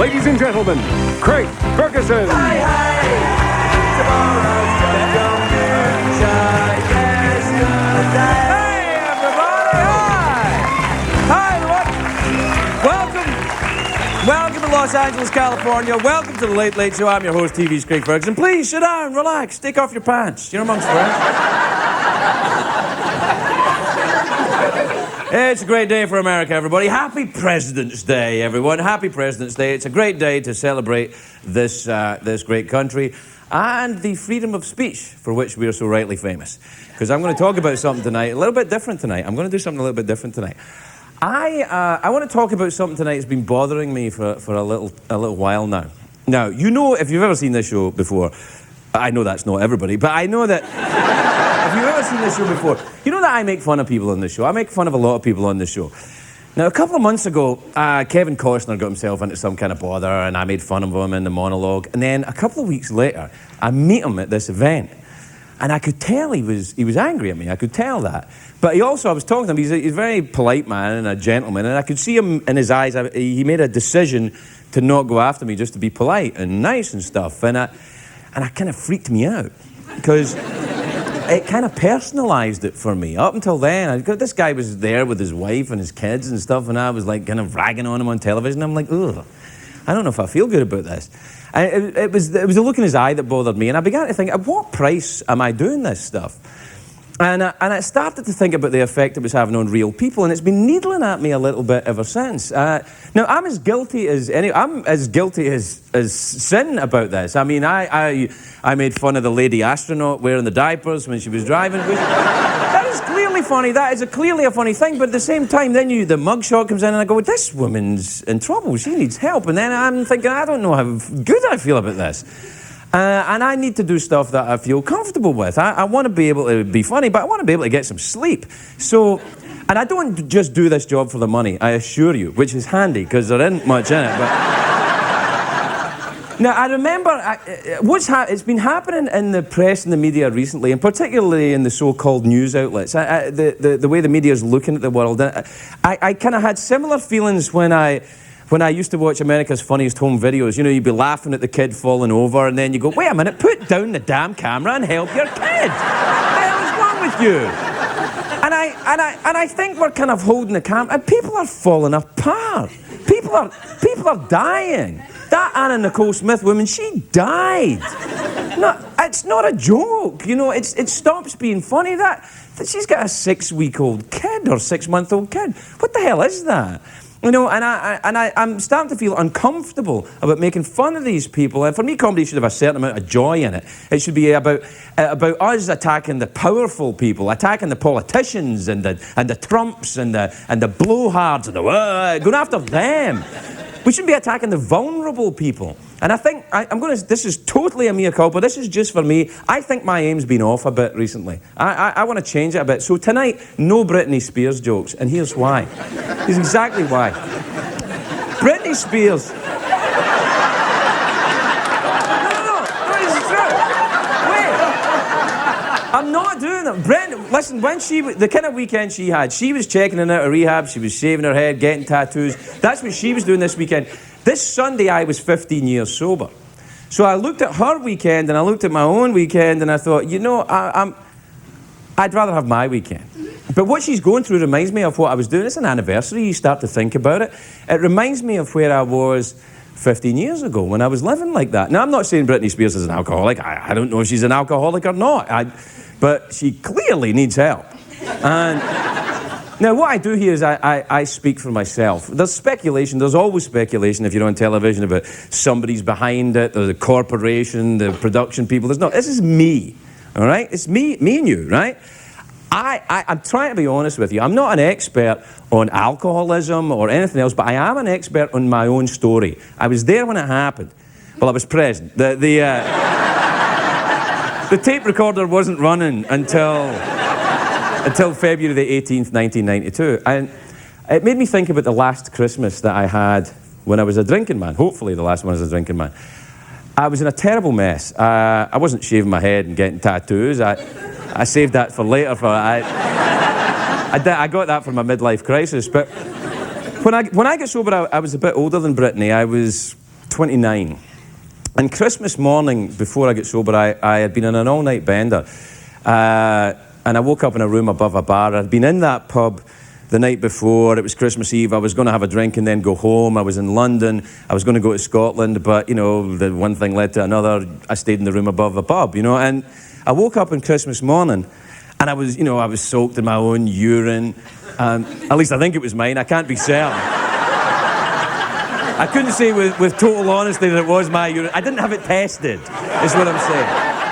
Ladies and gentlemen, Craig Ferguson. Hey, everybody! Hi, everyone. Welcome to Los Angeles, California. Welcome to the Late Late Show. I'm your host, TV's Craig Ferguson. Please sit down, relax, take off your pants. You're amongst friends. It's a great day for America, everybody. Happy President's Day, everyone. Happy President's Day. It's a great day to celebrate this great country and the freedom of speech for which we are so rightly famous. Because I'm going to talk about something tonight, a little bit different tonight. I'm going to do something a little bit different tonight. I want to talk about something tonight that's been bothering me for a little while now. Now, you know, if you've ever seen this show before, I know that's not everybody, but I know that if you've ever seen this show before, you know that I make fun of people on this show. I make fun of a lot of people on this show. Now, a couple of months ago, Kevin Costner got himself into some kind of bother, and I made fun of him in the monologue. And then a couple of weeks later, I meet him at this event. And I could tell he was angry at me. I could tell that. But I was talking to him, he's a very polite man and a gentleman, and I could see him in his eyes. He made a decision to not go after me, just to be polite and nice and stuff. And it kind of freaked me out, because it kind of personalised it for me. Up until then, this guy was there with his wife and his kids and stuff, and I was like kind of ragging on him on television. I'm like, ugh, I don't know if I feel good about this. And it was the look in his eye that bothered me, and I began to think, at what price am I doing this stuff? And I started to think about the effect it was having on real people, and it's been needling at me a little bit ever since. Now, I'm as guilty as sin about this. I mean, I made fun of the lady astronaut wearing the diapers when she was driving. That is clearly funny. That is clearly a funny thing. But at the same time, then the mugshot comes in, and I go, this woman's in trouble. She needs help. And then I'm thinking, I don't know how good I feel about this. And I need to do stuff that I feel comfortable with. I want to be able to be funny, but I want to be able to get some sleep. So, and I don't just do this job for the money, I assure you, which is handy, because there isn't much in it. But now, I remember it's been happening in the press and the media recently, and particularly in the so-called news outlets. The way the media is looking at the world. I kind of had similar feelings when I used to watch America's Funniest Home Videos. You know, you'd be laughing at the kid falling over, and then you go, wait a minute, put down the damn camera and help your kid. What the hell is wrong with you? And I think we're kind of holding the camera, and people are falling apart. People are dying. That Anna Nicole Smith woman, she died. No, it's not a joke. You know, it stops being funny. That she's got a 6-week-old kid or 6-month-old kid. What the hell is that? You know, and I'm starting to feel uncomfortable about making fun of these people. And for me, comedy should have a certain amount of joy in it. It should be about us attacking the powerful people, attacking the politicians and the Trumps and the blowhards and going after them. We shouldn't be attacking the vulnerable people. And I think this is totally a mea culpa. This is just for me. I think my aim's been off a bit recently. I want to change it a bit. So tonight, no Britney Spears jokes. And here's why. Here's exactly why. Britney Spears. No, this is true. Wait. I'm not doing it. Listen, the kind of weekend she had, she was checking in out of rehab, she was shaving her head, getting tattoos. That's what she was doing this weekend. This Sunday, I was 15 years sober. So I looked at her weekend, and I looked at my own weekend, and I thought, you know, I'd rather have my weekend. But what she's going through reminds me of what I was doing. It's an anniversary. You start to think about it. It reminds me of where I was 15 years ago when I was living like that. Now, I'm not saying Britney Spears is an alcoholic. I don't know if she's an alcoholic or not. But she clearly needs help. And now, what I do here is I speak for myself. There's speculation. There's always speculation if you're on television about somebody's behind it. There's a corporation, the production people. There's not. This is me, all right? It's me and you, right? I'm trying to be honest with you. I'm not an expert on alcoholism or anything else, but I am an expert on my own story. I was there when it happened. Well, I was present. The tape recorder wasn't running until February the 18th, 1992. And it made me think about the last Christmas that I had when I was a drinking man. Hopefully the last one as a drinking man. I was in a terrible mess. I wasn't shaving my head and getting tattoos. I saved that for later. I got that for my midlife crisis. But when I got sober, I was a bit older than Brittany. I was 29. And Christmas morning, before I got sober, I had been on an all-night bender. And I woke up in a room above a bar. I'd been in that pub the night before. It was Christmas Eve. I was going to have a drink and then go home. I was in London. I was going to go to Scotland, but, you know, the one thing led to another. I stayed in the room above the pub, you know. And I woke up on Christmas morning, and I was, you know, I was soaked in my own urine. At least I think it was mine. I can't be certain. I couldn't say with total honesty that it was my urine. I didn't have it tested, is what I'm saying.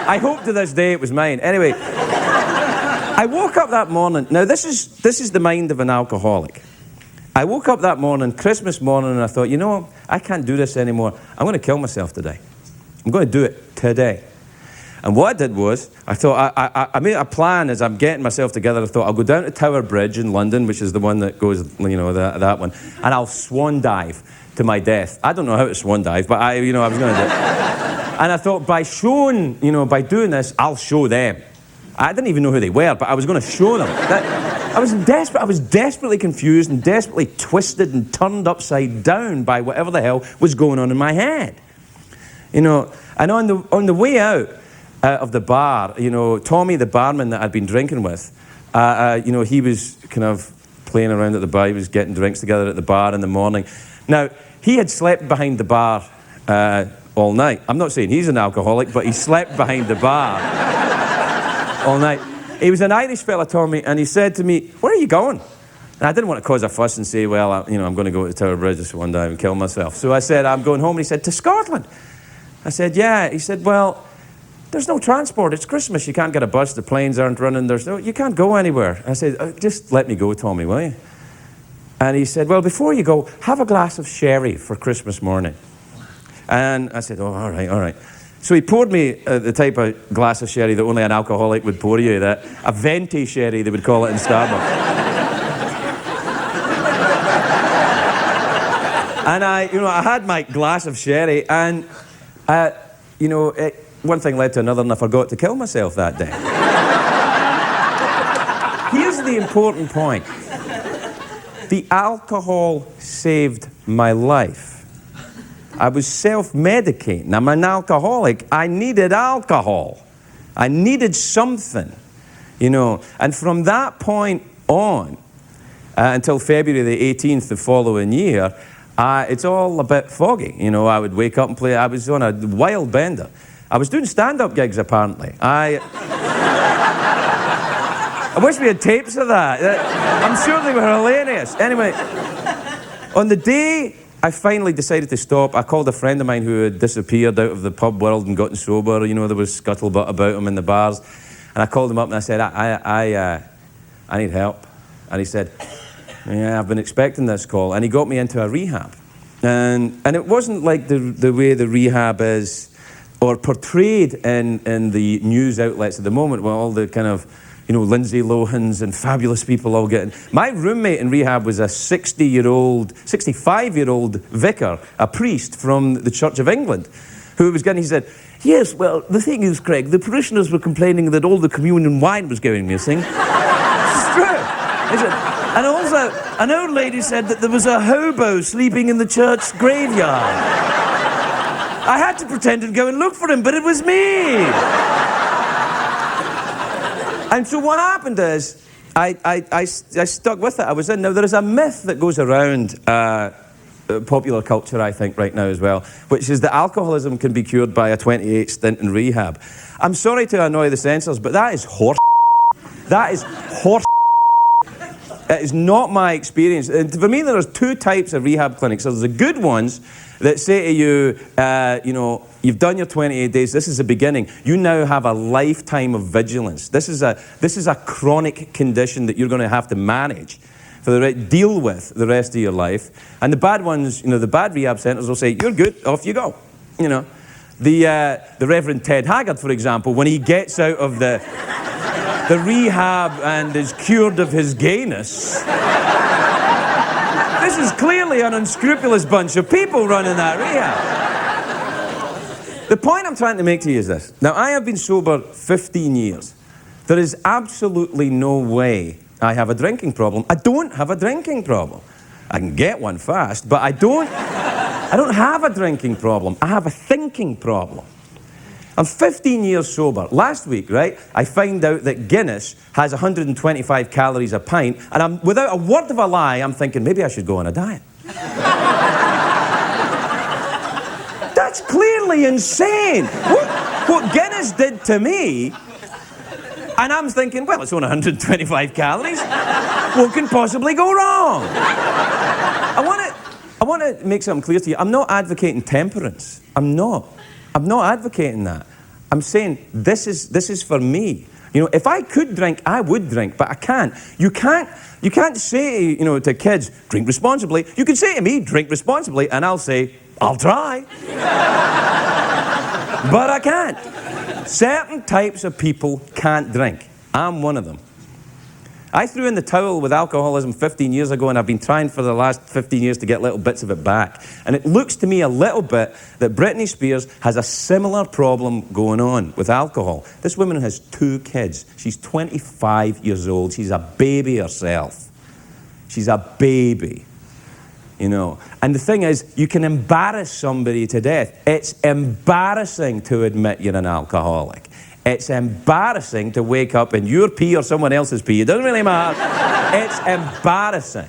I hope to this day it was mine. Anyway, I woke up that morning. Now, this is the mind of an alcoholic. I woke up that morning, Christmas morning, and I thought, you know, I can't do this anymore. I'm going to kill myself today. I'm going to do it today. And what I did was, I thought, I made a plan as I'm getting myself together. I thought, I'll go down to Tower Bridge in London, which is the one that goes, you know, that one, and I'll swan dive to my death. I don't know how to swan dive, but I was going to do it. And I thought, by doing this, I'll show them. I didn't even know who they were, but I was going to show them. I was desperate. I was desperately confused and desperately twisted and turned upside down by whatever the hell was going on in my head. You know, and on the way out of the bar, you know, Tommy, the barman that I'd been drinking with, you know, he was kind of playing around at the bar. He was getting drinks together at the bar in the morning. Now, he had slept behind the bar all night. I'm not saying he's an alcoholic, but he slept behind the bar all night. He was an Irish fella, Tommy, and he said to me, "Where are you going?" And I didn't want to cause a fuss and say, well, I'm going to go to Tower Bridge this one day and kill myself. So I said, "I'm going home." And he said, "To Scotland?" I said, "Yeah." He said, "Well, there's no transport. It's Christmas. You can't get a bus. The planes aren't running. You can't go anywhere." I said, "Just let me go, Tommy, will you?" And he said, "Well, before you go, have a glass of sherry for Christmas morning." And I said, "Oh, all right." So he poured me the type of glass of sherry that only an alcoholic would pour you, a venti sherry, they would call it in Starbucks. And I had my glass of sherry, and, one thing led to another, and I forgot to kill myself that day. Here's the important point. The alcohol saved my life. I was self-medicating. I'm an alcoholic. I needed alcohol. I needed something, you know. And from that point on, until February the 18th the following year, it's all a bit foggy. You know, I would wake up and play. I was on a wild bender. I was doing stand-up gigs, apparently. I wish we had tapes of that. I'm sure they were hilarious. Anyway, on the day I finally decided to stop, I called a friend of mine who had disappeared out of the pub world and gotten sober. You know, there was scuttlebutt about him in the bars. And I called him up and I said, I need help. And he said, "Yeah, I've been expecting this call." And he got me into a rehab. And it wasn't like the way the rehab is, or portrayed in the news outlets at the moment, where all the kind of, you know, Lindsay Lohans and fabulous people all getting... My roommate in rehab was a 65-year-old vicar, a priest from the Church of England, who was getting... He said, "Yes, well, the thing is, Craig, the parishioners were complaining that all the communion wine was going missing." It's true. He said, and also, an old lady said that there was a hobo sleeping in the church graveyard. I had to pretend and go and look for him, but it was me. And so what happened is, I stuck with it. I was in. Now, there is a myth that goes around popular culture, I think, right now as well, which is that alcoholism can be cured by a 28 stint in rehab. I'm sorry to annoy the censors, but that is horse. That is horse. It is not my experience. And for me, there's two types of rehab clinics. There's the good ones that say to you, you've done your 28 days, this is the beginning. You now have a lifetime of vigilance. This is a chronic condition that you're going to have to manage, deal with the rest of your life. And the bad ones, you know, the bad rehab centers will say, "You're good, off you go." You know, the Reverend Ted Haggard, for example, when he gets out of the rehab and is cured of his gayness. This is clearly an unscrupulous bunch of people running that rehab. The point I'm trying to make to you is this. Now, I have been sober 15 years. There is absolutely no way I have a drinking problem. I don't have a drinking problem. I can get one fast, but I don't I don't have a drinking problem. I have a thinking problem. I'm 15 years sober. Last week, right, I find out that Guinness has 125 calories a pint, and I'm, without a word of a lie, I'm thinking, maybe I should go on a diet. That's clearly insane. What Guinness did to me, and I'm thinking, well, it's only 125 calories. What can possibly go wrong? I want to make something clear to you. I'm not advocating temperance. I'm not advocating that. I'm saying this is for me. You know, if I could drink, I would drink, but I can't. You can't say, you know, to kids, drink responsibly. You can say to me, drink responsibly, and I'll say, I'll try. But I can't. Certain types of people can't drink. I'm one of them. I threw in the towel with alcoholism 15 years ago, and I've been trying for the last 15 years to get little bits of it back. And it looks to me a little bit that Britney Spears has a similar problem going on with alcohol. This woman has 2 kids. She's 25 years old. She's a baby herself. She's a baby, you know. And the thing is, you can embarrass somebody to death. It's embarrassing to admit you're an alcoholic. It's embarrassing to wake up in your pee or someone else's pee. It doesn't really matter. It's embarrassing.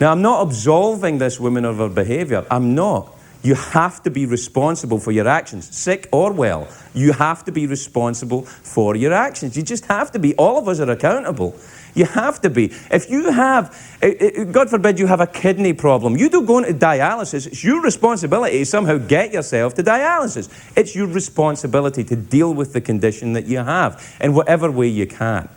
Now, I'm not absolving this woman of her behavior. I'm not. You have to be responsible for your actions, sick or well. You have to be responsible for your actions. You just have to be. All of us are accountable. You have to be. If you have, God forbid you have a kidney problem, you do go into dialysis, it's your responsibility to somehow get yourself to dialysis. It's your responsibility to deal with the condition that you have in whatever way you can.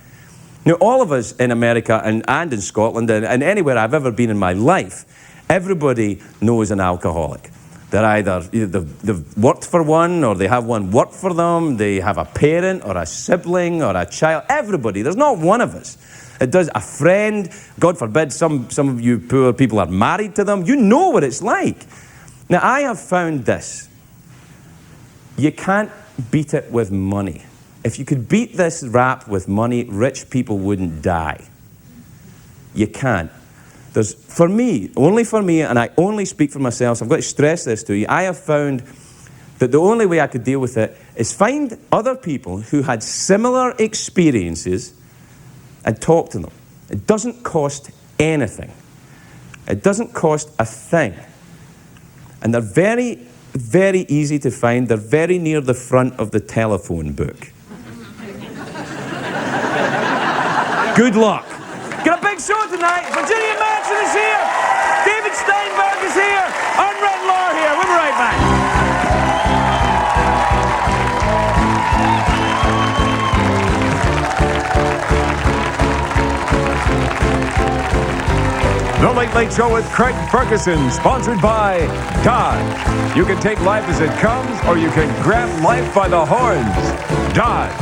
Now, all of us in America and in Scotland and anywhere I've ever been in my life, everybody knows an alcoholic. They're either they've worked for one, or they have one work for them, they have a parent or a sibling or a child. Everybody. There's not one of us. It does. A friend, God forbid, some of you poor people are married to them. You know what it's like. Now, I have found this. You can't beat it with money. If you could beat this rap with money, rich people wouldn't die. You can't. For me, only for me, and I only speak for myself, so I've got to stress this to you, I have found that the only way I could deal with it is find other people who had similar experiences and talk to them. It doesn't cost anything. It doesn't cost a thing. And they're very, very easy to find. They're very near the front of the telephone book. Good luck. Got a big show tonight. Virginia Madsen is here. David Steinberg is here. Unread Law here. We'll be right back. The Late Late Show with Craig Ferguson, sponsored by Dodge. You can take life as it comes, or you can grab life by the horns. Dodge.